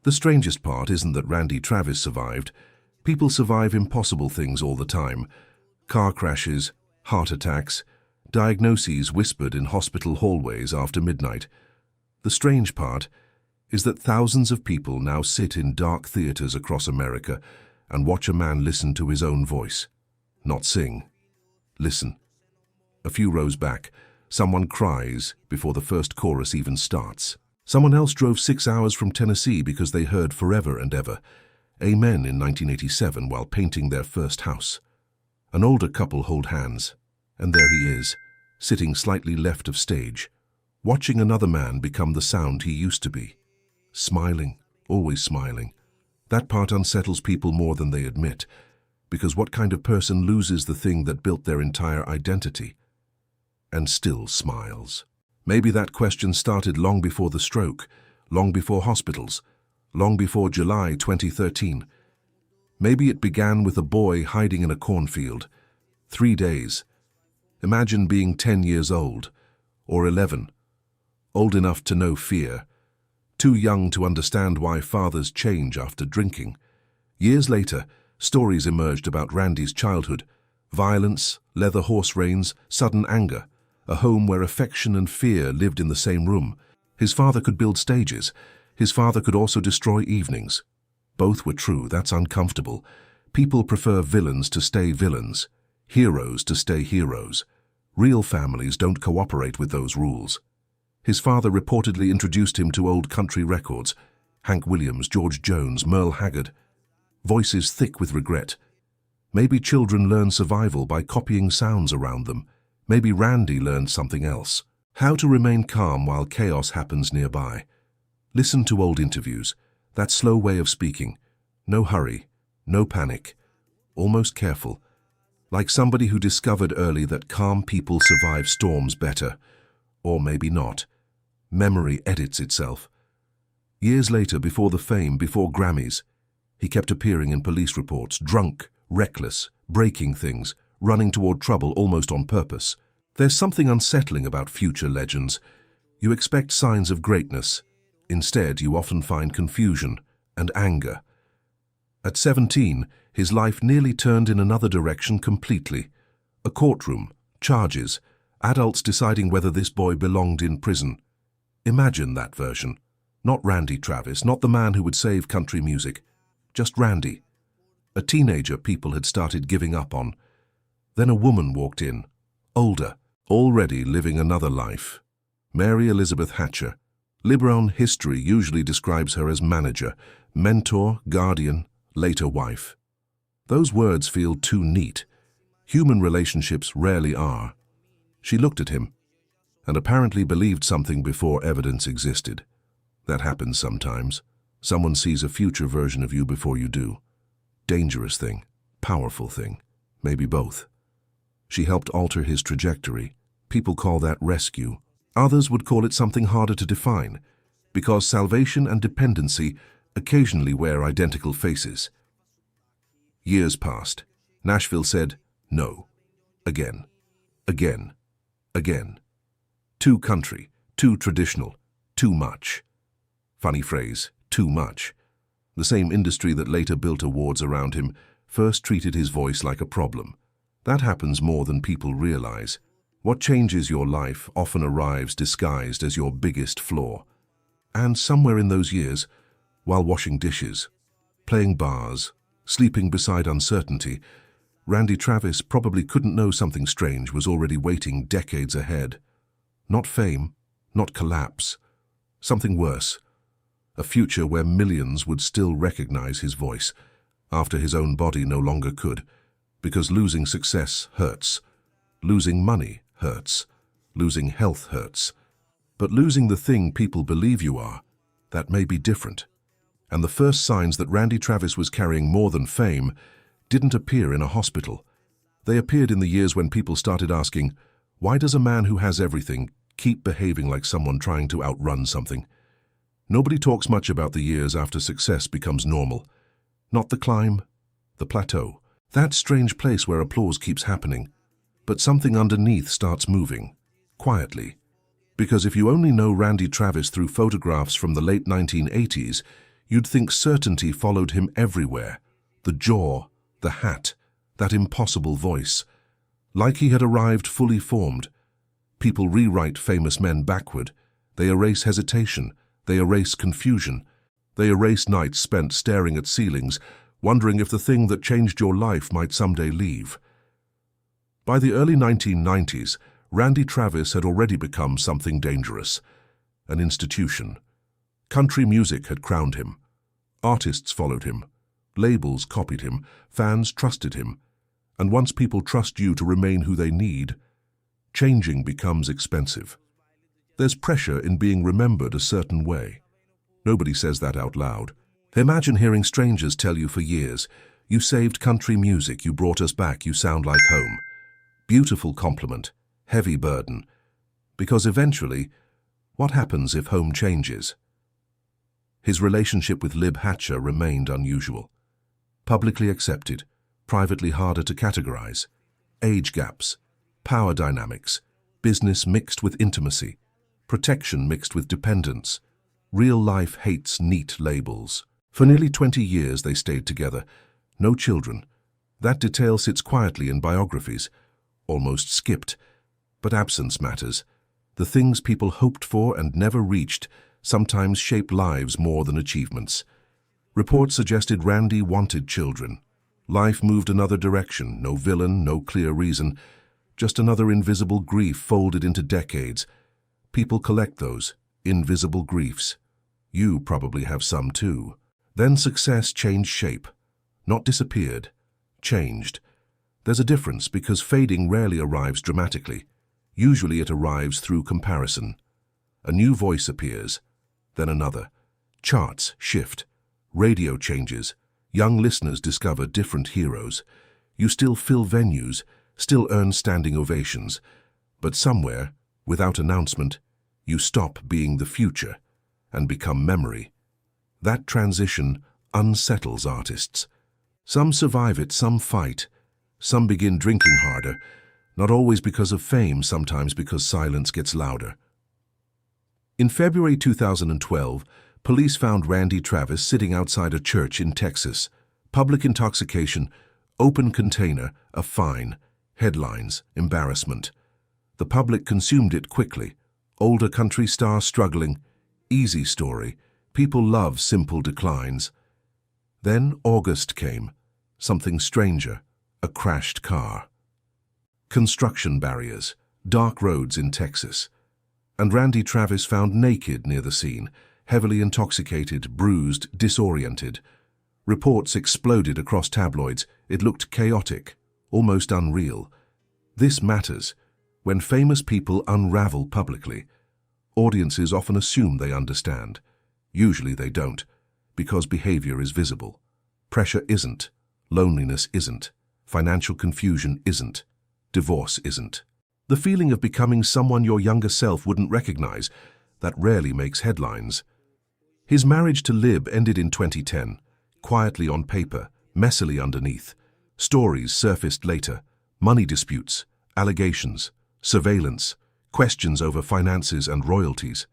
The strangest part isn't that Randy Travis survived. People survive impossible things all the time. Car crashes, heart attacks, diagnoses whispered in hospital hallways after midnight. The strange part is that thousands of people now sit in dark theaters across America and watch a man listen to his own voice. Not sing. Listen. A few rows back, someone cries before the first chorus even starts. Someone else drove 6 hours from Tennessee because they heard Forever and Ever, Amen in 1987 while painting their first house. An older couple hold hands, and there he is, sitting slightly left of stage, watching another man become the sound he used to be. Smiling, always smiling. That part unsettles people more than they admit, because what kind of person loses the thing that built their entire identity and still smiles? Maybe that question started long before the stroke, long before hospitals, long before July 2013. Maybe it began with a boy hiding in a cornfield. 3 days. Imagine being 10 years old, or 11, old enough to know fear, too young to understand why fathers change after drinking. Years later, stories emerged about Randy's childhood: violence, leather horse reins, sudden anger, a home where affection and fear lived in the same room. His father could build stages. His father could also destroy evenings. Both were true. That's uncomfortable. People prefer villains to stay villains, heroes to stay heroes. Real families don't cooperate with those rules. His father reportedly introduced him to old country records: Hank Williams, George Jones, Merle Haggard. Voices thick with regret. Maybe children learn survival by copying sounds around them. Maybe Randy learned something else: how to remain calm while chaos happens nearby. Listen to old interviews. That slow way of speaking. No hurry, no panic, almost careful. Like somebody who discovered early that calm people survive storms better. Or maybe not. Memory edits itself. Years later, before the fame, before Grammys, he kept appearing in police reports, drunk, reckless, breaking things, running toward trouble almost on purpose. There's something unsettling about future legends. You expect signs of greatness. Instead, you often find confusion and anger. At 17, his life nearly turned in another direction completely. A courtroom, charges, adults deciding whether this boy belonged in prison. Imagine that version. Not Randy Travis, not the man who would save country music. Just Randy. A teenager people had started giving up on. Then a woman walked in, older, already living another life. Mary Elizabeth Hatcher. Liberal history usually describes her as manager, mentor, guardian, later wife. Those words feel too neat. Human relationships rarely are. She looked at him and apparently believed something before evidence existed. That happens sometimes. Someone sees a future version of you before you do. Dangerous thing, powerful thing, maybe both. She helped alter his trajectory. People call that rescue. Others would call it something harder to define, because salvation and dependency occasionally wear identical faces. Years passed. Nashville said, no. Again. Again. Again. Too country, too traditional, too much. Funny phrase, too much. The same industry that later built awards around him first treated his voice like a problem. That happens more than people realize. What changes your life often arrives disguised as your biggest flaw. And somewhere in those years, while washing dishes, playing bars, sleeping beside uncertainty, Randy Travis probably couldn't know something strange was already waiting decades ahead. Not fame, not collapse. Something worse. A future where millions would still recognize his voice, after his own body no longer could. Because losing success hurts. Losing money hurts. Losing health hurts. But losing the thing people believe you are, that may be different. And the first signs that Randy Travis was carrying more than fame didn't appear in a hospital. They appeared in the years when people started asking, why does a man who has everything keep behaving like someone trying to outrun something? Nobody talks much about the years after success becomes normal. Not the climb, the plateau. That strange place where applause keeps happening, but something underneath starts moving, quietly. Because if you only know Randy Travis through photographs from the late 1980s, You'd think certainty followed him everywhere. The jaw, the hat, that impossible voice. Like he had arrived fully formed. People rewrite famous men backward. They erase hesitation. They erase confusion. They erase nights spent staring at ceilings, wondering if the thing that changed your life might someday leave. By the early 1990s, Randy Travis had already become something dangerous. An institution. Country music had crowned him. Artists followed him. Labels copied him. Fans trusted him. And once people trust you to remain who they need, changing becomes expensive. There's pressure in being remembered a certain way. Nobody says that out loud. Imagine hearing strangers tell you for years, "You saved country music, you brought us back, you sound like home." Beautiful compliment, heavy burden. Because eventually, what happens if home changes? His relationship with Lib Hatcher remained unusual. Publicly accepted, privately harder to categorize. Age gaps, power dynamics, business mixed with intimacy, protection mixed with dependence. Real life hates neat labels. For nearly 20 years they stayed together. No children. That detail sits quietly in biographies, almost skipped. But absence matters. The things people hoped for and never reached sometimes shape lives more than achievements. Reports suggested Randy wanted children. Life moved another direction, no villain, no clear reason, just another invisible grief folded into decades. People collect those invisible griefs. You probably have some too. Then success changed shape. Not disappeared, changed. There's a difference because fading rarely arrives dramatically. Usually it arrives through comparison. A new voice appears, then another. Charts shift, radio changes, young listeners discover different heroes. You still fill venues, still earn standing ovations, but somewhere, without announcement, you stop being the future and become memory. That transition unsettles artists. Some survive it, some fight. Some begin drinking harder, not always because of fame, sometimes because silence gets louder. In February 2012, police found Randy Travis sitting outside a church in Texas. Public intoxication, open container, a fine, headlines, embarrassment. The public consumed it quickly. Older country star struggling, easy story. People love simple declines. Then August came, something stranger, a crashed car. Construction barriers, dark roads in Texas. And Randy Travis found naked near the scene, heavily intoxicated, bruised, disoriented. Reports exploded across tabloids. It looked chaotic, almost unreal. This matters. When famous people unravel publicly, audiences often assume they understand. Usually they don't, because behavior is visible. Pressure isn't. Loneliness isn't. Financial confusion isn't. Divorce isn't. The feeling of becoming someone your younger self wouldn't recognize, that rarely makes headlines. His marriage to Lib ended in 2010, quietly on paper, messily underneath. Stories surfaced later, money disputes, allegations, surveillance, questions over finances and royalties.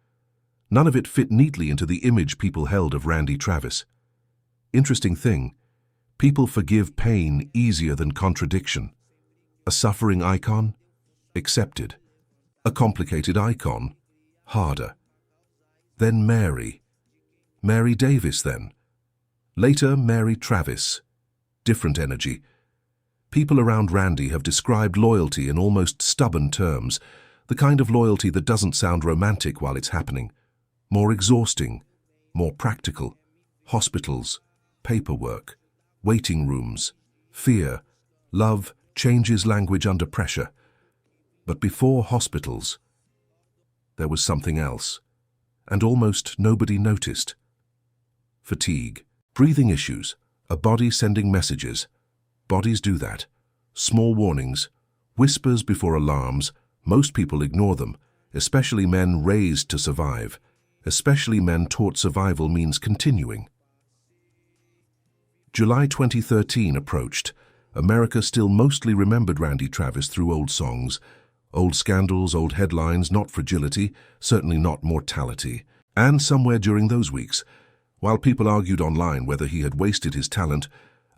None of it fit neatly into the image people held of Randy Travis. Interesting thing, people forgive pain easier than contradiction. A suffering icon? Accepted. A complicated icon? Harder. Then Mary. Mary Davis then. Later Mary Travis. Different energy. People around Randy have described loyalty in almost stubborn terms, the kind of loyalty that doesn't sound romantic while it's happening. More exhausting, more practical. Hospitals, paperwork, waiting rooms, fear. Love changes language under pressure. But before hospitals, there was something else, and almost nobody noticed. Fatigue, breathing issues, a body sending messages. Bodies do that. Small warnings, whispers before alarms. Most people ignore them, especially men raised to survive, especially men taught survival means continuing. July 2013 approached. America still mostly remembered Randy Travis through old songs, old scandals, old headlines, not fragility, certainly not mortality. And somewhere during those weeks, While people argued online whether he had wasted his talent,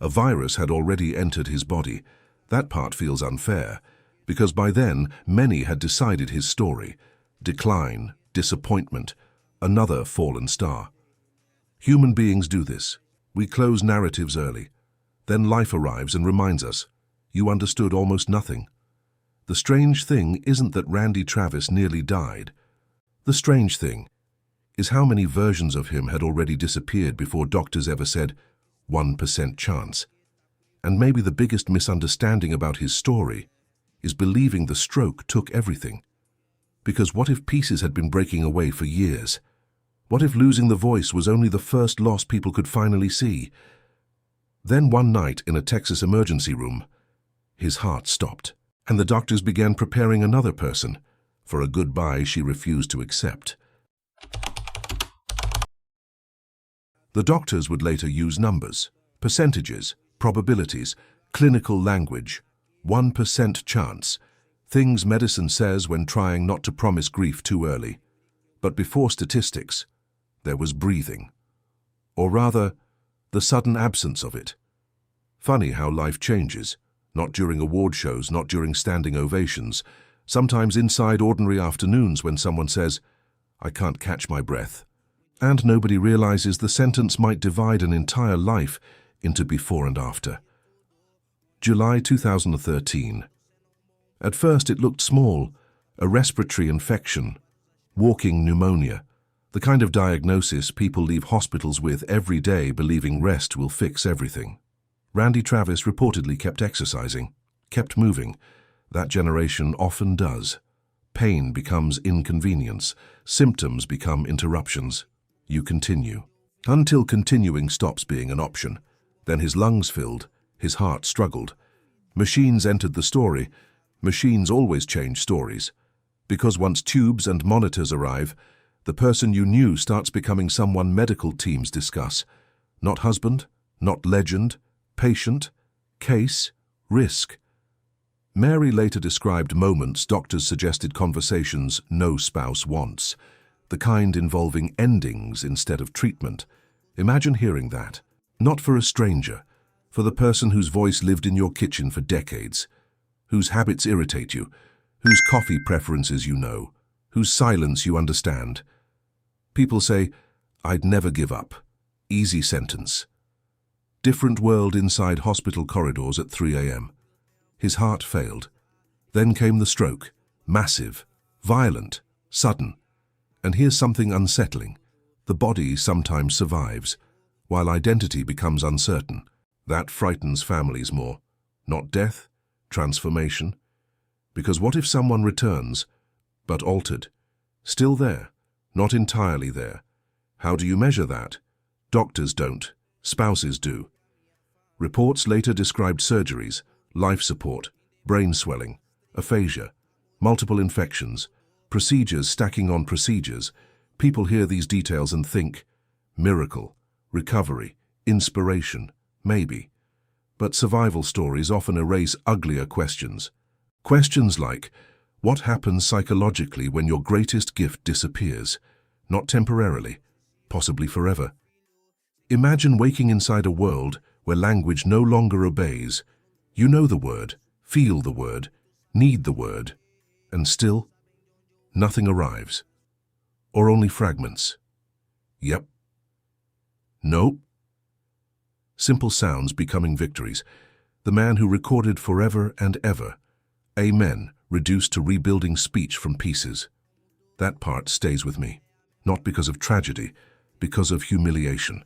a virus had already entered his body. That part feels unfair, because by then many had decided his story. Decline, disappointment, another fallen star. Human beings do this. We close narratives early. Then life arrives and reminds us, you understood almost nothing. The strange thing isn't that Randy Travis nearly died. The strange thing is how many versions of him had already disappeared before doctors ever said, 1% chance. And maybe the biggest misunderstanding about his story is believing the stroke took everything. Because what if pieces had been breaking away for years? What if losing the voice was only the first loss people could finally see? Then one night in a Texas emergency room, his heart stopped, and the doctors began preparing another person for a goodbye she refused to accept. The doctors would later use numbers, percentages, probabilities, clinical language, 1% chance, things medicine says when trying not to promise grief too early. But before statistics, there was breathing. Or rather, the sudden absence of it. Funny how life changes, not during award shows, not during standing ovations, sometimes inside ordinary afternoons when someone says, I can't catch my breath. And nobody realizes the sentence might divide an entire life into before and after. July 2013. At first it looked small, a respiratory infection, walking pneumonia, the kind of diagnosis people leave hospitals with every day believing rest will fix everything. Randy Travis reportedly kept exercising, kept moving. That generation often does. Pain becomes inconvenience, symptoms become interruptions. You continue. Until continuing stops being an option. Then his lungs filled, his heart struggled. Machines entered the story. Machines always change stories. Because once tubes and monitors arrive, the person you knew starts becoming someone medical teams discuss. Not husband, not legend, patient, case, risk. Mary later described moments doctors suggested conversations no spouse wants, the kind involving endings instead of treatment. Imagine hearing that. Not for a stranger, for the person whose voice lived in your kitchen for decades, whose habits irritate you, whose coffee preferences you know, whose silence you understand. People say, I'd never give up. Easy sentence. Different world inside hospital corridors at 3 a.m. His heart failed. Then came the stroke. Massive, violent, sudden. And here's something unsettling. The body sometimes survives, while identity becomes uncertain. That frightens families more. Not death, transformation. Because what if someone returns, but altered? Still there, not entirely there. How do you measure that? Doctors don't. Spouses do. Reports later described surgeries, life support, brain swelling, aphasia, multiple infections, procedures stacking on procedures. People hear these details and think, miracle, recovery, inspiration, maybe. But survival stories often erase uglier questions. Questions like, what happens psychologically when your greatest gift disappears? Not temporarily, possibly forever. Imagine waking inside a world where language no longer obeys. You know the word, feel the word, need the word, and still, nothing arrives. Or only fragments. Yep. Nope. Simple sounds becoming victories. The man who recorded forever and ever. Amen, reduced to rebuilding speech from pieces. That part stays with me. Not because of tragedy, because of humiliation.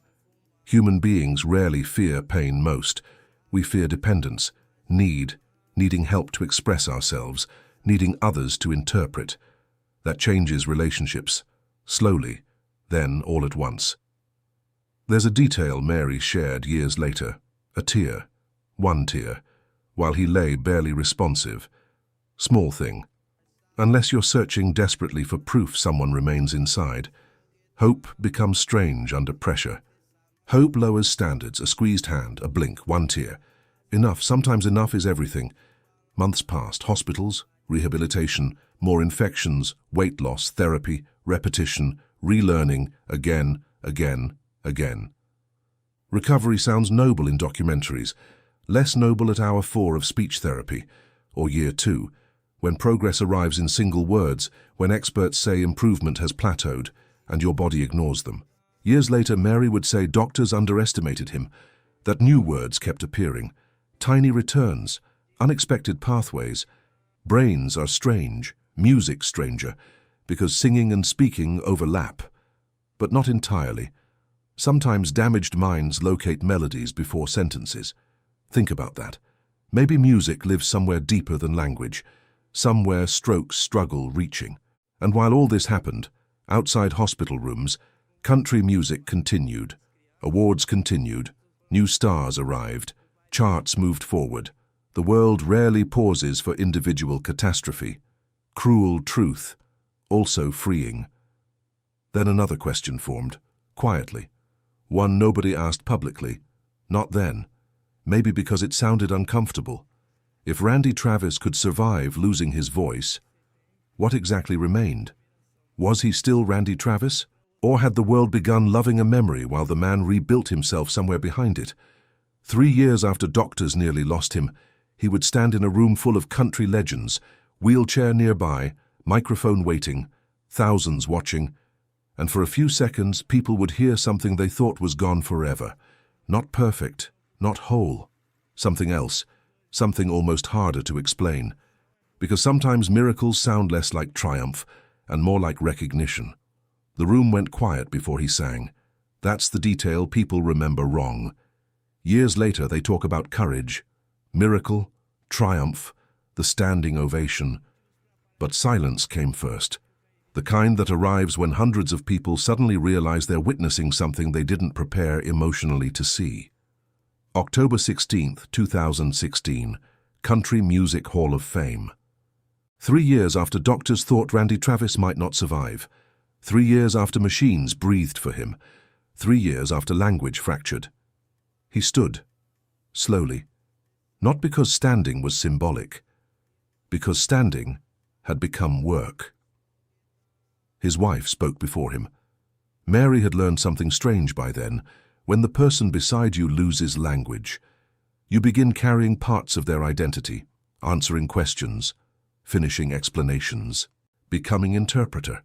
Human beings rarely fear pain most. We fear dependence, needing help to express ourselves, needing others to interpret. That changes relationships, slowly, then all at once. There's a detail Mary shared years later, a tear, one tear, while he lay barely responsive. Small thing. Unless you're searching desperately for proof someone remains inside, hope becomes strange under pressure. Hope lowers standards, a squeezed hand, a blink, one tear. Enough, sometimes enough is everything. Months passed, hospitals, rehabilitation, more infections, weight loss, therapy, repetition, relearning, again. Again. Recovery sounds noble in documentaries, less noble at hour 4 of speech therapy, or year 2, when progress arrives in single words, when experts say improvement has plateaued, and your body ignores them. Years later, Mary would say doctors underestimated him, that new words kept appearing, tiny returns, unexpected pathways. Brains are strange, music stranger, because singing and speaking overlap, but not entirely. Sometimes damaged minds locate melodies before sentences. Think about that. Maybe music lives somewhere deeper than language, somewhere strokes struggle reaching. And while all this happened, outside hospital rooms, country music continued, awards continued, new stars arrived, charts moved forward. The world rarely pauses for individual catastrophe. Cruel truth, also freeing. Then another question formed, quietly. One nobody asked publicly. Not then. Maybe because it sounded uncomfortable. If Randy Travis could survive losing his voice, what exactly remained? Was he still Randy Travis? Or had the world begun loving a memory while the man rebuilt himself somewhere behind it? 3 years after doctors nearly lost him, he would stand in a room full of country legends, wheelchair nearby, microphone waiting, thousands watching, and for a few seconds people would hear something they thought was gone forever. Not perfect, not whole. Something else, something almost harder to explain. Because sometimes miracles sound less like triumph and more like recognition. The room went quiet before he sang. That's the detail people remember wrong. Years later they talk about courage, miracle, triumph, the standing ovation. But silence came first. The kind that arrives when hundreds of people suddenly realize they're witnessing something they didn't prepare emotionally to see. October 16, 2016, Country Music Hall of Fame. 3 years after doctors thought Randy Travis might not survive. 3 years after machines breathed for him. 3 years after language fractured. He stood, slowly, not because standing was symbolic, because standing had become work. His wife spoke before him. Mary had learned something strange by then. When the person beside you loses language, you begin carrying parts of their identity, answering questions, finishing explanations, becoming interpreter.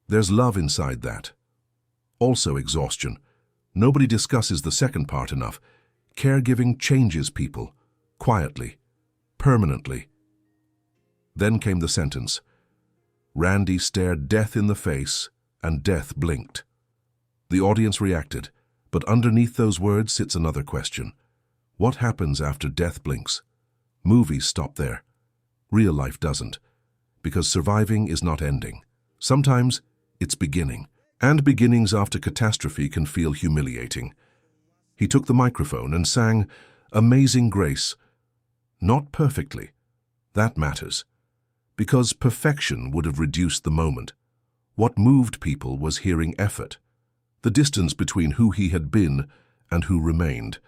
There's love inside that. Also exhaustion. Nobody discusses the second part enough. Caregiving changes people, quietly, permanently. Then came the sentence. Randy stared death in the face, and death blinked. The audience reacted, but underneath those words sits another question. What happens after death blinks? Movies stop there. Real life doesn't, because surviving is not ending. Sometimes it's beginning, and beginnings after catastrophe can feel humiliating. He took the microphone and sang Amazing Grace. Not perfectly. That matters. Because perfection would have reduced the moment. What moved people was hearing effort, the distance between who he had been and who remained.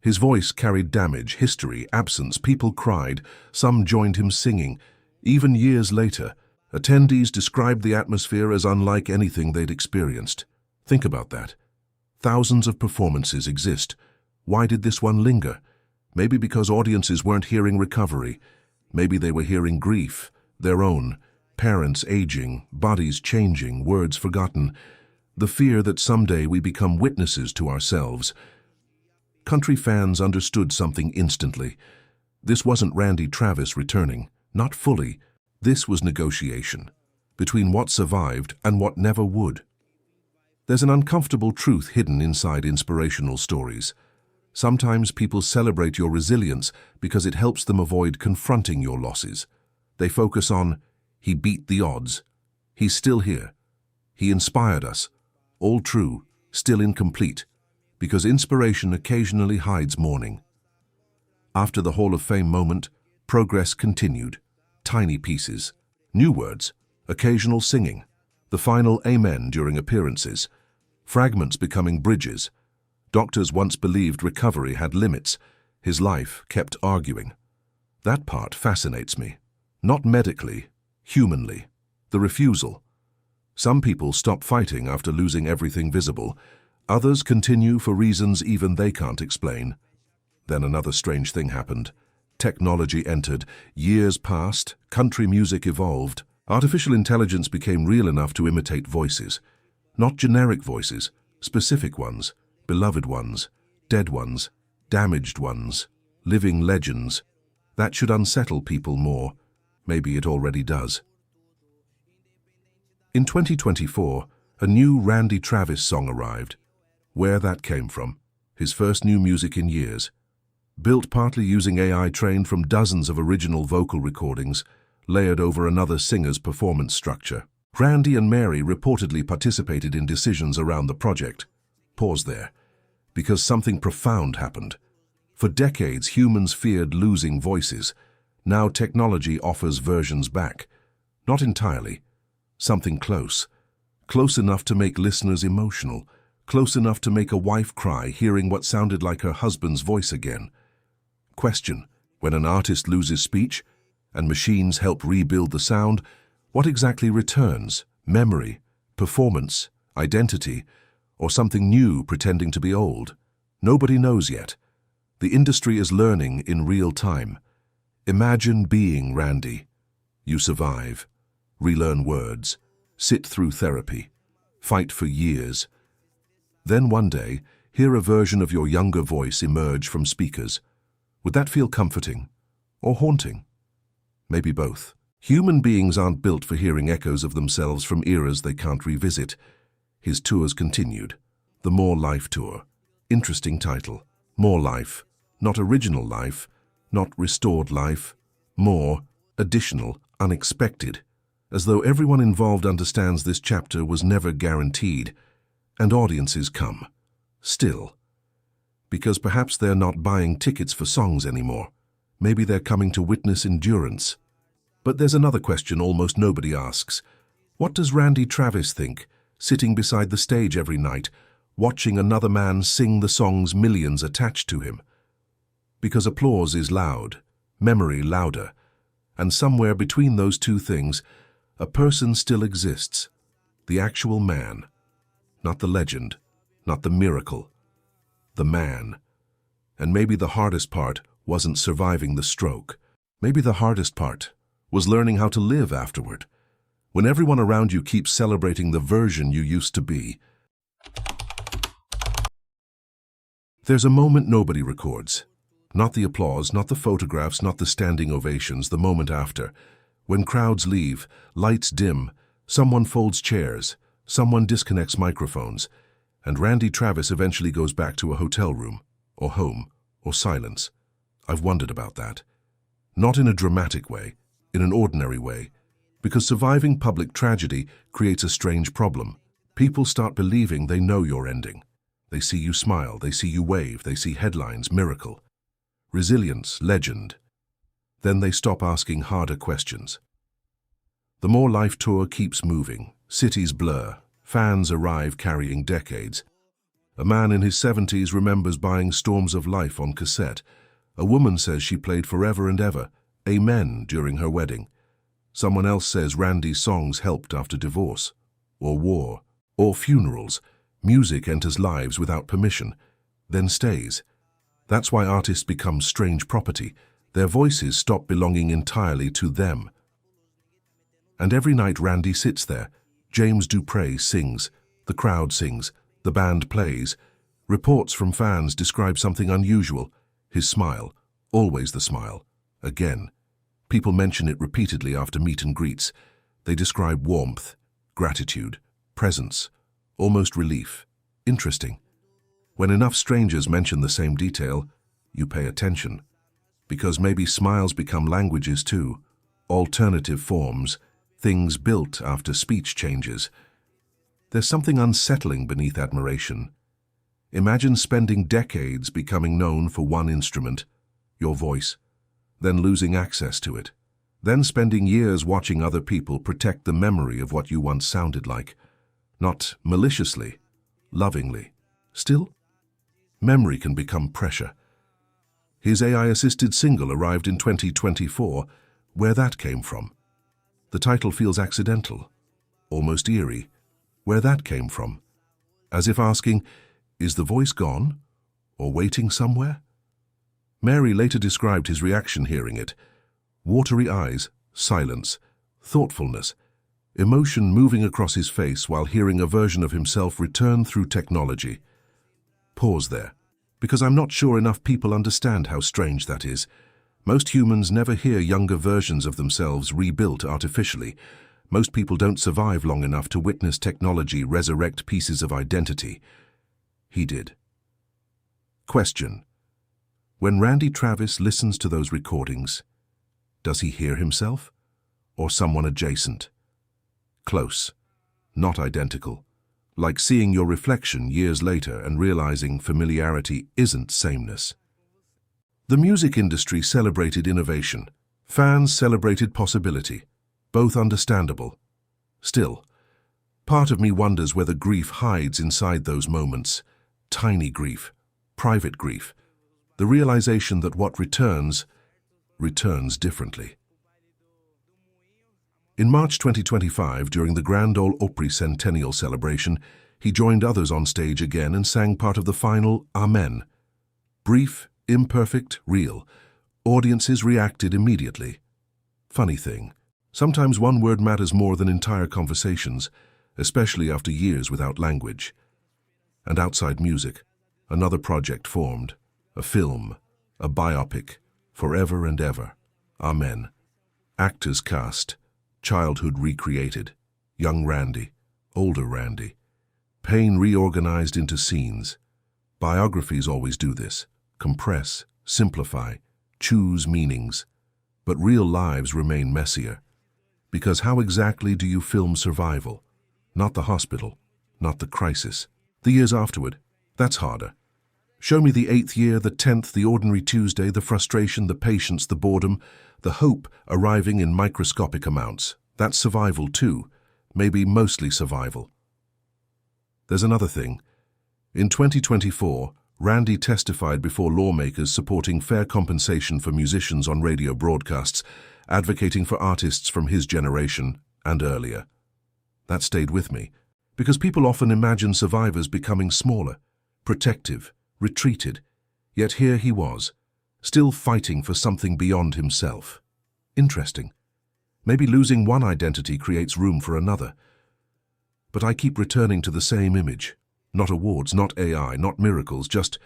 His voice carried damage, history, absence. People cried, some joined him singing. Even years later, attendees described the atmosphere as unlike anything they'd experienced. Think about that. Thousands of performances exist. Why did this one linger? Maybe because audiences weren't hearing recovery. Maybe they were hearing grief, their own, parents aging, bodies changing, words forgotten, the fear that someday we become witnesses to ourselves. Country fans understood something instantly. This wasn't Randy Travis returning, not fully. This was negotiation, between what survived and what never would. There's an uncomfortable truth hidden inside inspirational stories. Sometimes people celebrate your resilience because it helps them avoid confronting your losses. They focus on, he beat the odds. He's still here. He inspired us. All true, still incomplete, because inspiration occasionally hides mourning. After the Hall of Fame moment, progress continued. Tiny pieces, new words, occasional singing, the final amen during appearances, fragments becoming bridges. Doctors once believed recovery had limits. His life kept arguing. That part fascinates me. Not medically, humanly. The refusal. Some people stop fighting after losing everything visible. Others continue for reasons even they can't explain. Then another strange thing happened. Technology entered, years passed, country music evolved. Artificial intelligence became real enough to imitate voices. Not generic voices, specific ones, beloved ones, dead ones, damaged ones, living legends. That should unsettle people more. Maybe it already does. In 2024, a new Randy Travis song arrived. Where that came from, his first new music in years. Built partly using AI trained from dozens of original vocal recordings, layered over another singer's performance structure. Randy and Mary reportedly participated in decisions around the project. Pause there, because something profound happened. For decades, humans feared losing voices. Now technology offers versions back. Not entirely. Something close. Close enough to make listeners emotional. Close enough to make a wife cry hearing what sounded like her husband's voice again. Question: when an artist loses speech, and machines help rebuild the sound, what exactly returns? Memory, performance, identity, or something new pretending to be old? Nobody knows yet. The industry is learning in real time. Imagine being Randy. You survive, relearn words, sit through therapy, fight for years. Then one day, hear a version of your younger voice emerge from speakers. Would that feel comforting or haunting? Maybe both. Human beings aren't built for hearing echoes of themselves from eras they can't revisit. His tours continued. The More Life Tour. Interesting title. More life. Not original life. Not restored life. More. Additional. Unexpected. As though everyone involved understands this chapter was never guaranteed. And audiences come. Still. Because perhaps they're not buying tickets for songs anymore. Maybe they're coming to witness endurance. But there's another question almost nobody asks. What does Randy Travis think, sitting beside the stage every night, watching another man sing the songs millions attached to him? Because applause is loud, memory louder, and somewhere between those two things, a person still exists. The actual man. Not the legend, not the miracle. The man. And maybe the hardest part wasn't surviving the stroke. Maybe the hardest part was learning how to live afterward. When everyone around you keeps celebrating the version you used to be. There's a moment nobody records. Not the applause, not the photographs, not the standing ovations, the moment after. When crowds leave, lights dim, someone folds chairs, someone disconnects microphones, and Randy Travis eventually goes back to a hotel room, or home, or silence. I've wondered about that. Not in a dramatic way, in an ordinary way, because surviving public tragedy creates a strange problem. People start believing they know your ending. They see you smile, they see you wave, they see headlines, miracle, resilience, legend. Then they stop asking harder questions. The More Life Tour keeps moving. Cities blur. Fans arrive carrying decades. A man in his 70s remembers buying Storms of Life on cassette. A woman says she played Forever and Ever, Amen, during her wedding. Someone else says Randy's songs helped after divorce, or war, or funerals. Music enters lives without permission, then stays. That's why artists become strange property. Their voices stop belonging entirely to them. And every night Randy sits there. James Dupre sings, the crowd sings, the band plays. Reports from fans describe something unusual. His smile, always the smile, again. People mention it repeatedly after meet and greets. They describe warmth, gratitude, presence, almost relief. Interesting. When enough strangers mention the same detail, you pay attention. Because maybe smiles become languages too, alternative forms, things built after speech changes. There's something unsettling beneath admiration. Imagine spending decades becoming known for one instrument, your voice, then losing access to it, then spending years watching other people protect the memory of what you once sounded like, not maliciously, lovingly. Still, memory can become pressure. His AI-assisted single arrived in 2024. Where that came from? The title feels accidental, almost eerie. Where that came from? As if asking, Is the voice gone? Or waiting somewhere? Mary later described his reaction hearing it. Watery eyes, silence, thoughtfulness, emotion moving across his face while hearing a version of himself return through technology. Pause there, because I'm not sure enough people understand how strange that is. Most humans never hear younger versions of themselves rebuilt artificially. Most people don't survive long enough to witness technology resurrect pieces of identity. He did. Question. When Randy Travis listens to those recordings, does he hear himself or someone adjacent? Close, not identical. Like seeing your reflection years later and realizing familiarity isn't sameness. The music industry celebrated innovation. Fans celebrated possibility. Both understandable. Still, part of me wonders whether grief hides inside those moments. Tiny grief, private grief. The realization that what returns differently. In March 2025, during the Grand Ole Opry Centennial celebration, he joined others on stage again and sang part of the final Amen. Brief, imperfect, real. Audiences reacted immediately. Funny thing, sometimes one word matters more than entire conversations, especially after years without language. And outside music, another project formed. A film, a biopic, forever and ever. Amen. Actors cast, childhood recreated, young Randy, older Randy. Pain reorganized into scenes. Biographies always do this. Compress, simplify, choose meanings. But real lives remain messier. Because how exactly do you film survival? Not the hospital, not the crisis. The years afterward, that's harder. Show me the 8th year, the 10th, the ordinary Tuesday, the frustration, the patience, the boredom, the hope arriving in microscopic amounts. That's survival too, maybe mostly survival. There's another thing. In 2024, Randy testified before lawmakers supporting fair compensation for musicians on radio broadcasts, advocating for artists from his generation and earlier. That stayed with me, because people often imagine survivors becoming smaller, protective, retreated, yet here he was, still fighting for something beyond himself. Interesting. Maybe losing one identity creates room for another. But I keep returning to the same image. Not awards, not AI, not miracles, just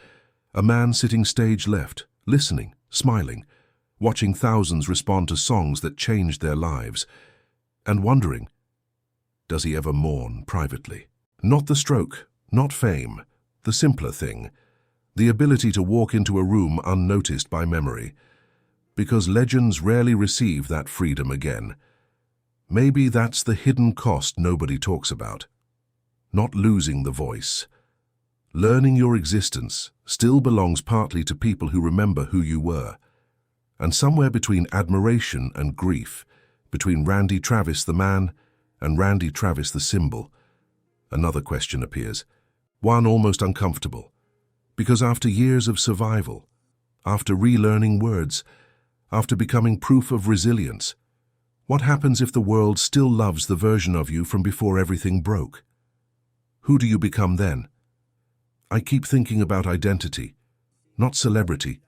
a man sitting stage left, listening, smiling, watching thousands respond to songs that changed their lives, and wondering, does he ever mourn privately? Not the stroke, not fame, the simpler thing. The ability to walk into a room unnoticed by memory, because legends rarely receive that freedom again. Maybe that's the hidden cost nobody talks about. Not losing the voice. Learning your existence still belongs partly to people who remember who you were. And somewhere between admiration and grief, between Randy Travis the man and Randy Travis the symbol, another question appears, one almost uncomfortable. Because after years of survival, after relearning words, after becoming proof of resilience, what happens if the world still loves the version of you from before everything broke? Who do you become then? I keep thinking about identity, not celebrity,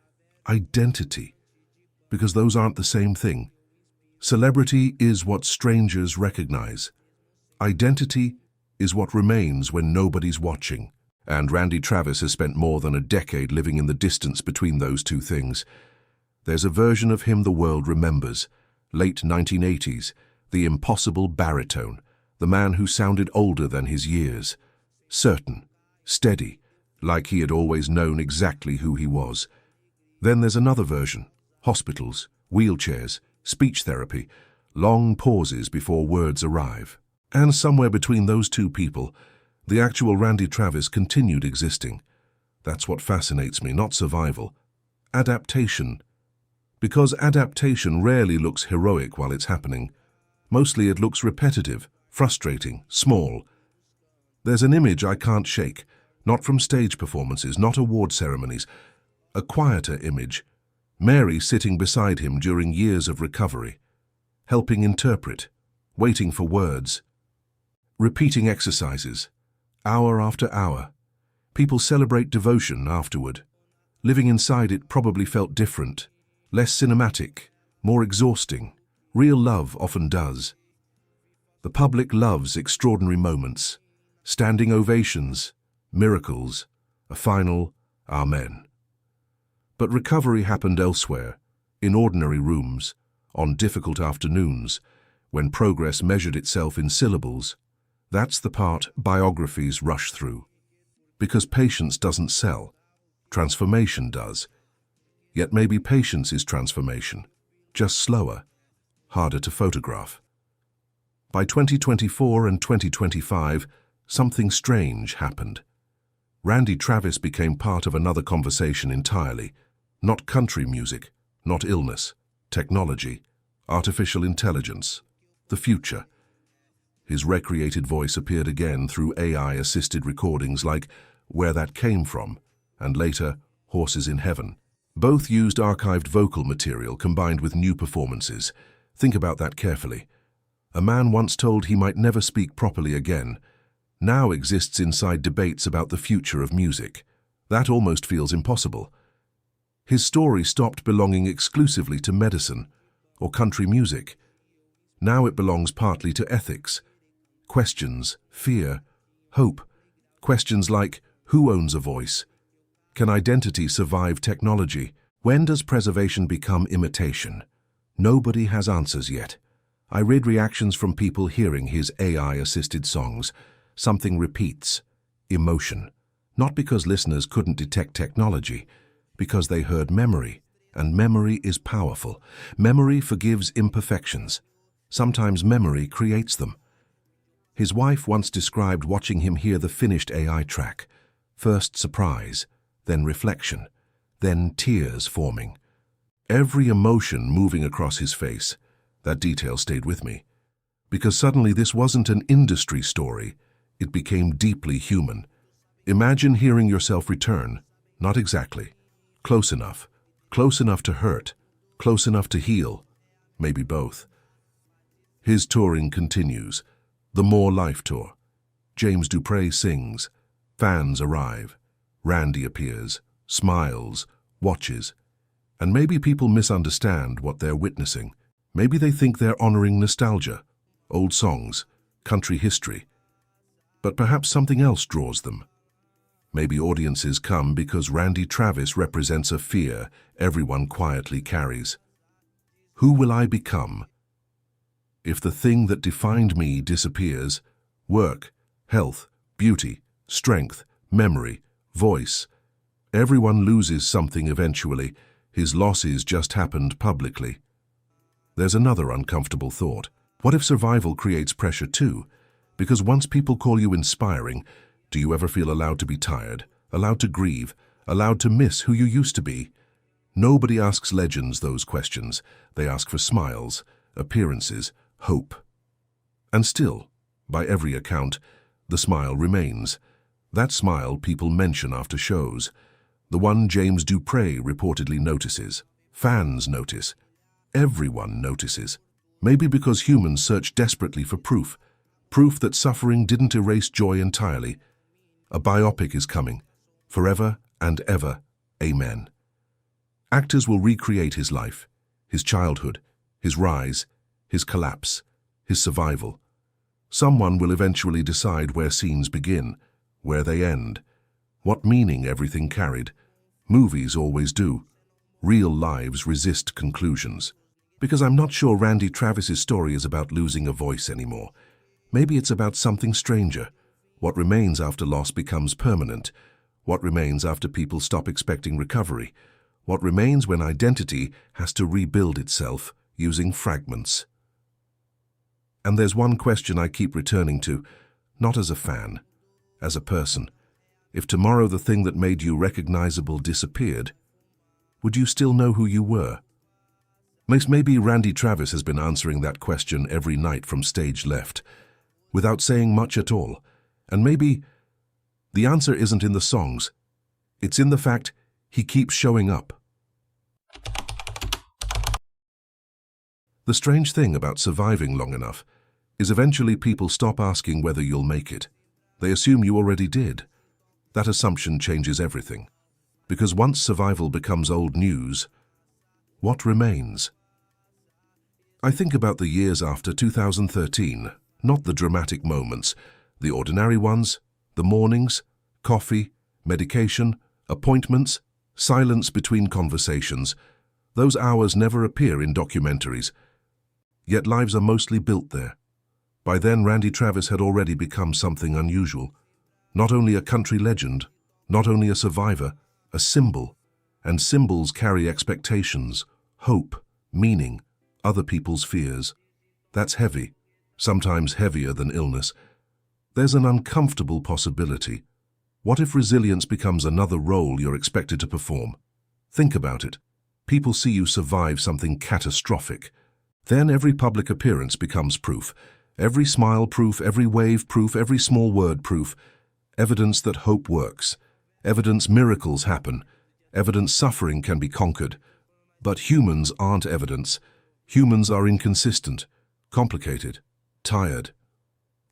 identity, because those aren't the same thing. Celebrity is what strangers recognize. Identity is what remains when nobody's watching. And Randy Travis has spent more than a decade living in the distance between those two things. There's a version of him the world remembers, late 1980s, the impossible baritone, the man who sounded older than his years, certain, steady, like he had always known exactly who he was. Then there's another version, hospitals, wheelchairs, speech therapy, long pauses before words arrive. And somewhere between those two people, the actual Randy Travis continued existing. That's what fascinates me, not survival. Adaptation. Because adaptation rarely looks heroic while it's happening. Mostly it looks repetitive, frustrating, small. There's an image I can't shake, not from stage performances, not award ceremonies. A quieter image. Mary sitting beside him during years of recovery, helping interpret, waiting for words, repeating exercises, hour after hour, People celebrate devotion afterward. Living inside it probably felt different, less cinematic, more exhausting. Real love often does. The public loves extraordinary moments, standing ovations, miracles, a final Amen. But recovery happened elsewhere, in ordinary rooms, on difficult afternoons, when progress measured itself in syllables. That's the part biographies rush through. Because patience doesn't sell, transformation does. Yet maybe patience is transformation, just slower, harder to photograph. By 2024 and 2025, something strange happened. Randy Travis became part of another conversation entirely. Not country music, not illness, technology, artificial intelligence, the future. His recreated voice appeared again through AI-assisted recordings like Where That Came From, and later, Horses in Heaven. Both used archived vocal material combined with new performances. Think about that carefully. A man once told he might never speak properly again, now exists inside debates about the future of music. That almost feels impossible. His story stopped belonging exclusively to medicine or country music. Now it belongs partly to ethics. Questions, fear, hope. Questions like, who owns a voice? Can identity survive technology? When does preservation become imitation? Nobody has answers yet. I read reactions from people hearing his AI-assisted songs. Something repeats, emotion. Not because listeners couldn't detect technology, because they heard memory, and memory is powerful. Memory forgives imperfections. Sometimes memory creates them. His wife once described watching him hear the finished AI track. First surprise, then reflection, then tears forming. Every emotion moving across his face. That detail stayed with me. Because suddenly this wasn't an industry story. It became deeply human. Imagine hearing yourself return. Not exactly. Close enough. Close enough to hurt. Close enough to heal. Maybe both. His touring continues. The More Life Tour. James Dupre sings. Fans arrive. Randy appears, smiles, watches. And maybe people misunderstand what they're witnessing. Maybe they think they're honoring nostalgia, old songs, country history. But perhaps something else draws them. Maybe audiences come because Randy Travis represents a fear everyone quietly carries. Who will I become? If the thing that defined me disappears, work, health, beauty, strength, memory, voice, everyone loses something eventually. His losses just happened publicly. There's another uncomfortable thought. What if survival creates pressure too? Because once people call you inspiring, do you ever feel allowed to be tired, allowed to grieve, allowed to miss who you used to be? Nobody asks legends those questions. They ask for smiles, appearances, hope. And still, by every account, the smile remains. That smile people mention after shows. The one James Dupre reportedly notices. Fans notice. Everyone notices. Maybe because humans search desperately for proof. Proof that suffering didn't erase joy entirely. A biopic is coming. Forever and ever. Amen. Actors will recreate his life, his childhood, his rise, his collapse, his survival. Someone will eventually decide where scenes begin, where they end, what meaning everything carried. Movies always do. Real lives resist conclusions. Because I'm not sure Randy Travis's story is about losing a voice anymore. Maybe it's about something stranger. What remains after loss becomes permanent. What remains after people stop expecting recovery. What remains when identity has to rebuild itself using fragments. And there's one question I keep returning to, not as a fan, as a person. If tomorrow the thing that made you recognizable disappeared, would you still know who you were? Maybe Randy Travis has been answering that question every night from stage left, without saying much at all. And maybe the answer isn't in the songs. It's in the fact he keeps showing up. The strange thing about surviving long enough is eventually people stop asking whether you'll make it. They assume you already did. That assumption changes everything. Because once survival becomes old news, what remains? I think about the years after 2013, not the dramatic moments, the ordinary ones, the mornings, coffee, medication, appointments, silence between conversations. Those hours never appear in documentaries, yet lives are mostly built there. By then, Randy Travis had already become something unusual. Not only a country legend, not only a survivor, a symbol. And symbols carry expectations, hope, meaning, other people's fears. That's heavy, sometimes heavier than illness. There's an uncomfortable possibility. What if resilience becomes another role you're expected to perform? Think about it. People see you survive something catastrophic. Then every public appearance becomes proof. Every smile proof, every wave proof, every small word proof. Evidence that hope works. Evidence miracles happen. Evidence suffering can be conquered. But humans aren't evidence. Humans are inconsistent, complicated, tired.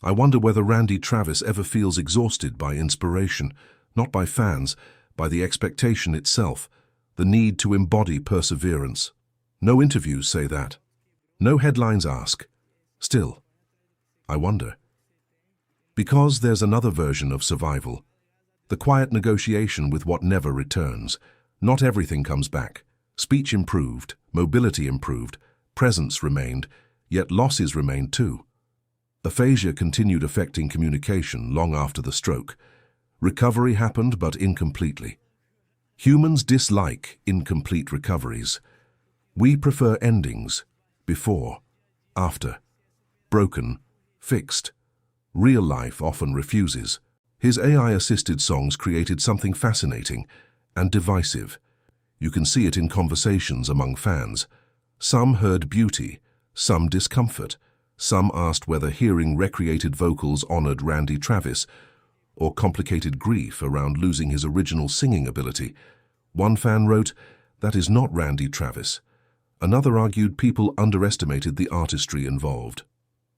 I wonder whether Randy Travis ever feels exhausted by inspiration, not by fans, by the expectation itself, the need to embody perseverance. No interviews say that. No headlines ask. Still, I wonder. Because there's another version of survival. The quiet negotiation with what never returns. Not everything comes back. Speech improved, mobility improved, presence remained, yet losses remained too. Aphasia continued affecting communication long after the stroke. Recovery happened, but incompletely. Humans dislike incomplete recoveries. We prefer endings, before, after, broken, fixed. Real life often refuses. His AI-assisted songs created something fascinating and divisive. You can see it in conversations among fans. Some heard beauty, some discomfort. Some asked whether hearing recreated vocals honored Randy Travis, or complicated grief around losing his original singing ability. One fan wrote, "That is not Randy Travis." Another argued people underestimated the artistry involved.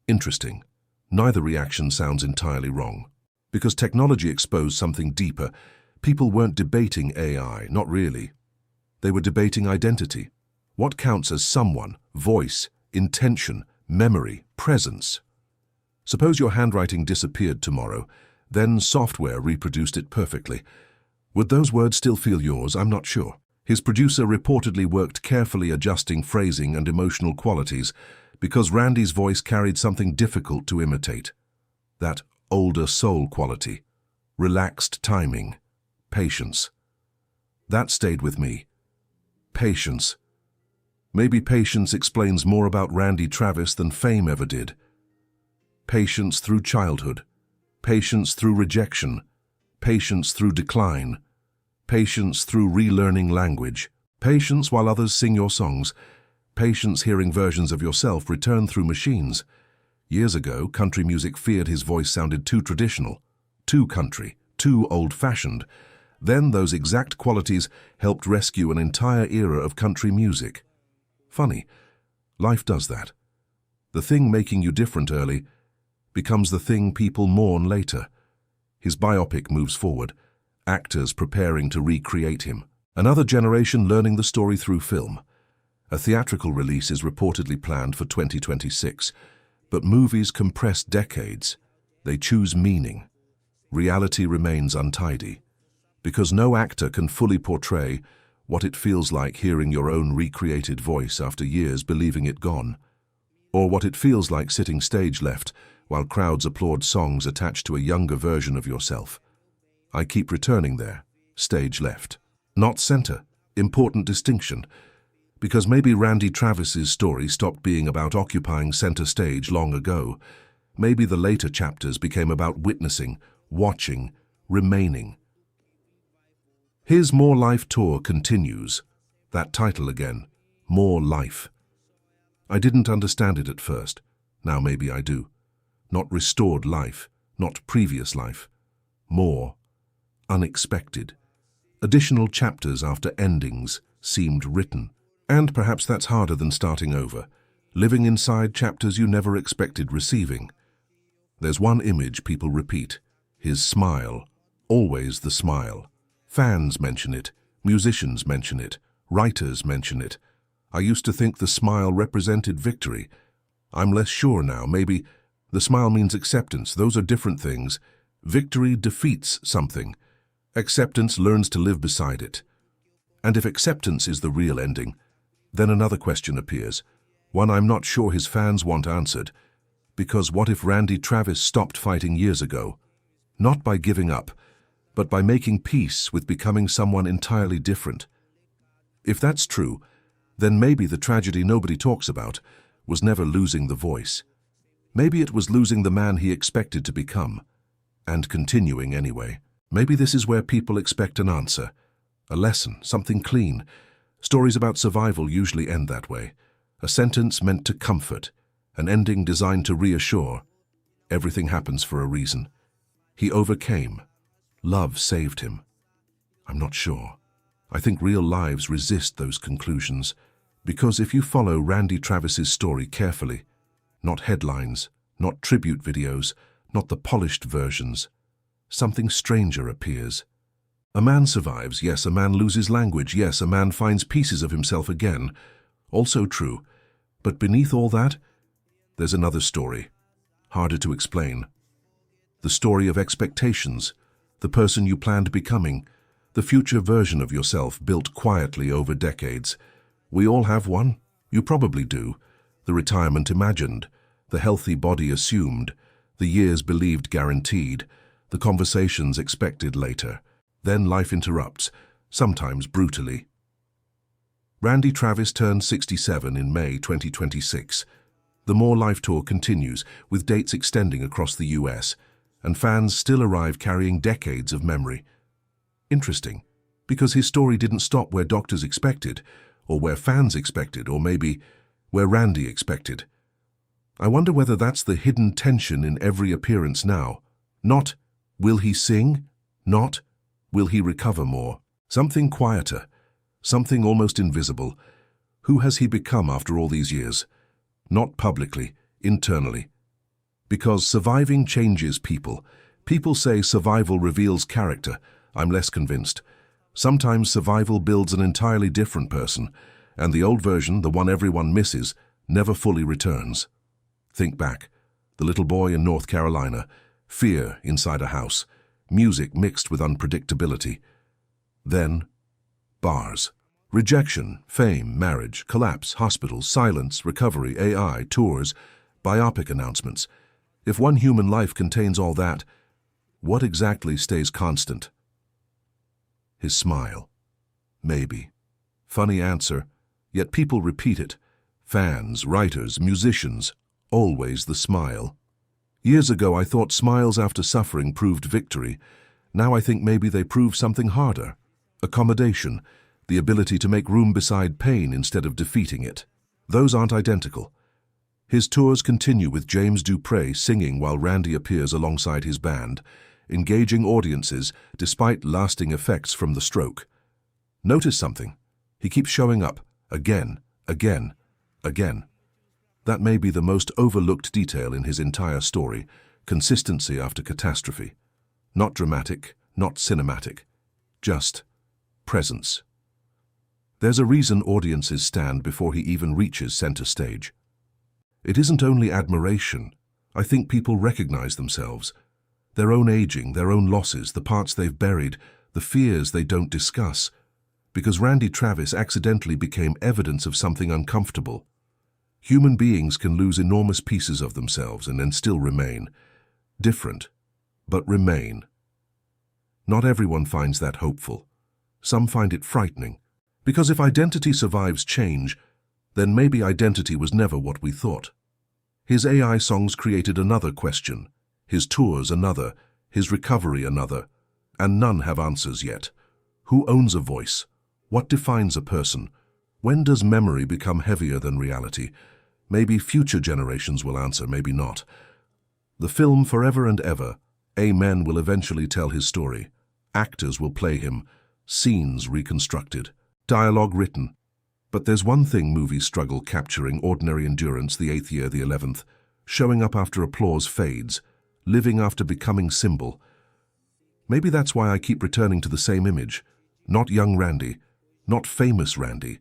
Interesting. Neither reaction sounds entirely wrong. Because technology exposed something deeper, people weren't debating AI, not really. They were debating identity. What counts as someone, voice, intention, memory, presence? Suppose your handwriting disappeared tomorrow, then software reproduced it perfectly. Would those words still feel yours? I'm not sure. His producer reportedly worked carefully adjusting phrasing and emotional qualities because Randy's voice carried something difficult to imitate. That older soul quality, relaxed timing, patience. That stayed with me. Patience. Maybe patience explains more about Randy Travis than fame ever did. Patience through childhood, patience through rejection, patience through decline, patience through relearning language, patience while others sing your songs, patience hearing versions of yourself return through machines. Years ago, country music feared his voice sounded too traditional, too country, too old-fashioned. Then those exact qualities helped rescue an entire era of country music. Funny, life does that. The thing making you different early becomes the thing people mourn later. His biopic moves forward, actors preparing to recreate him. Another generation learning the story through film. A theatrical release is reportedly planned for 2026, but movies compress decades. They choose meaning. Reality remains untidy, because no actor can fully portray what it feels like hearing your own recreated voice after years believing it gone, or what it feels like sitting stage left while crowds applaud songs attached to a younger version of yourself. I keep returning there, stage left, not center. Important distinction, because maybe Randy Travis's story stopped being about occupying center stage long ago. Maybe the later chapters became about witnessing, watching, remaining. His More Life tour continues. That title again, More Life. I didn't understand it at first. Now maybe I do. Not restored life, not previous life. More. Unexpected. Additional chapters after endings seemed written. And perhaps that's harder than starting over, living inside chapters you never expected receiving. There's one image people repeat, his smile, Always the smile. Fans mention it, musicians mention it, writers mention it. I used to think the smile represented victory. I'm less sure now. Maybe the smile means acceptance. Those are different things. Victory defeats something. Acceptance learns to live beside it. And if acceptance is the real ending, then another question appears, one I'm not sure his fans want answered. Because what if Randy Travis stopped fighting years ago? Not by giving up, but by making peace with becoming someone entirely different. If that's true, then maybe the tragedy nobody talks about was never losing the voice. Maybe it was losing the man he expected to become, and continuing anyway. Maybe this is where people expect an answer, a lesson, something clean. Stories about survival usually end that way. A sentence meant to comfort, an ending designed to reassure. Everything happens for a reason. He overcame. Love saved him. I'm not sure. I think real lives resist those conclusions, because if you follow Randy Travis's story carefully, not headlines, not tribute videos, not the polished versions, something stranger appears. A man survives, yes, a man loses language, yes, a man finds pieces of himself again, also true. But beneath all that, there's another story, harder to explain. The story of expectations, the person you planned becoming, the future version of yourself built quietly over decades. We all have one. You probably do. The retirement imagined, the healthy body assumed, the years believed guaranteed, the conversations expected later. Then life interrupts, sometimes brutally. Randy Travis turned 67 in May 2026. The More Life Tour continues, with dates extending across the US, and fans still arrive carrying decades of memory. Interesting, because his story didn't stop where doctors expected, or where fans expected, or maybe where Randy expected. I wonder whether that's the hidden tension in every appearance now. Not, will he sing? Not, will he recover more? Something quieter, something almost invisible. Who has he become after all these years? Not publicly, internally. Because surviving changes people. People say survival reveals character. I'm less convinced. Sometimes survival builds an entirely different person, and the old version, the one everyone misses, never fully returns. Think back. The little boy in North Carolina. Fear inside a house. Music mixed with unpredictability. Then, bars. Rejection, fame, marriage, collapse, hospitals, silence, recovery, AI, tours, biopic announcements. If one human life contains all that, what exactly stays constant? His smile. Maybe. Funny answer, yet people repeat it. Fans, writers, musicians, always the smile. Years ago I thought smiles after suffering proved victory. Now I think maybe they prove something harder. Accommodation, the ability to make room beside pain instead of defeating it. Those aren't identical. His tours continue with James Dupree singing while Randy appears alongside his band, engaging audiences despite lasting effects from the stroke. Notice something. He keeps showing up, again, again, again. That may be the most overlooked detail in his entire story, consistency after catastrophe. Not dramatic, not cinematic, just presence. There's a reason audiences stand before he even reaches center stage. It isn't only admiration. I think people recognize themselves. Their own aging, their own losses, the parts they've buried, the fears they don't discuss. Because Randy Travis accidentally became evidence of something uncomfortable. Human beings can lose enormous pieces of themselves and then still remain. Different, but remain. Not everyone finds that hopeful. Some find it frightening. Because if identity survives change, then maybe identity was never what we thought. His AI songs created another question, his tours another, his recovery another, and none have answers yet. Who owns a voice? What defines a person? When does memory become heavier than reality? Maybe future generations will answer, maybe not. The film Forever and Ever, Amen, will eventually tell his story. Actors will play him, scenes reconstructed, dialogue written. But there's one thing movies struggle capturing: ordinary endurance, the 8th year, the 11th, showing up after applause fades, living after becoming symbol. Maybe that's why I keep returning to the same image. Not young Randy, not famous Randy,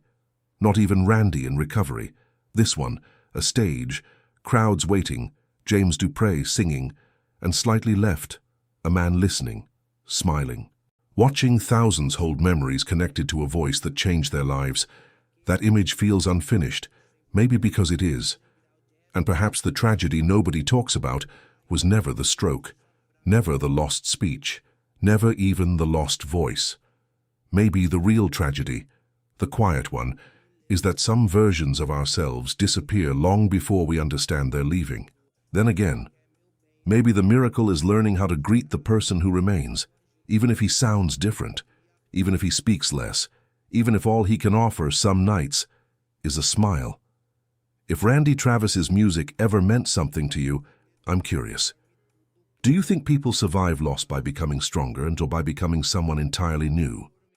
not even Randy in recovery. This one, a stage, crowds waiting, James Dupre singing, and slightly left, a man listening, smiling. Watching thousands hold memories connected to a voice that changed their lives, that image feels unfinished, maybe because it is. And perhaps the tragedy nobody talks about was never the stroke, never the lost speech, never even the lost voice. Maybe the real tragedy, the quiet one, is that some versions of ourselves disappear long before we understand they're leaving. Then again, maybe the miracle is learning how to greet the person who remains, even if he sounds different, even if he speaks less, even if all he can offer some nights is a smile. If Randy Travis's music ever meant something to you, I'm curious. Do you think people survive loss by becoming stronger and or by becoming someone entirely new?